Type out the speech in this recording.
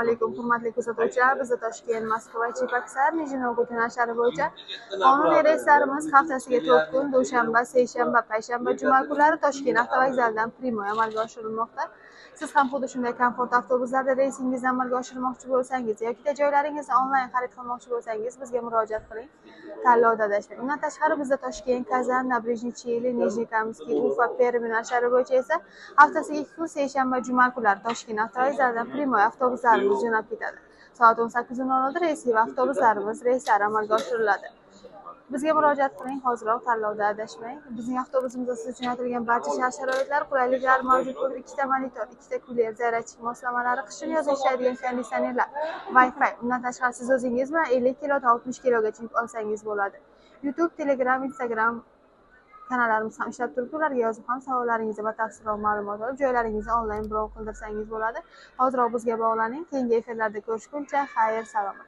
alaykum, hurmatli kuzatuvchilar. Bizda Toshkent, Moskva, Chepaksa, Nijinogut yo'nalishlari bo'yicha qonuniy reyslarimiz haftasiga 4 kun, dushanba, seshanba, payshanba, juma kunlari Toshkent avtovokzalidan Primoy amalga oshirilmoqda. Siz ham xuddi shunday komfort avtobuslarda reysingizni amalga oshirmoqchi bo'lsangiz yoki joylaringizni onlayn xarid qilmoqchi bo'lsangiz, bizga murojaat qiling. Tanlovda adashmang. Undan tashqari bizda Toshkent, Kazan, Nabrijniy Cheli, Nijnekamskiy, Ufa, Perm yo'nalishlari bo'yicha esa haftasiga 2 kun, seshanba, juma kunlari Toshkent avtovokzalidan Primoy avtobuslarimiz jo'nab ketadi. Soat 18:00 da reysiy avtobuslarimiz reyslari amalga oshiriladi. Bizga murojaat qiling, hoziroq tanlovda adashmang. Bizning avtobusimizda siz uchun yaratilgan barcha shart-sharoitlar, qulayliklar mavjud bo'lib, 2 ta monitor, 2 ta kuler, zaryadchik moslamalari, qishin yozib ishlaydigan konditsionerlar, Wi-Fi. Undan tashqari siz o'zingiz bilan 50 kilodan 60 kilogacha yuk olsangiz bo'ladi. YouTube, Telegram, Instagram kanallarimiz ham ishlab turibdi. Ularga yozib ham savollaringizni va batafsilroq ma'lumot olib, joylaringizni onlayn bron qildirsangiz bo'ladi. Hoziroq bizga bog'laning. Keyingi efirlarda ko'rishguncha, xayr, salomat.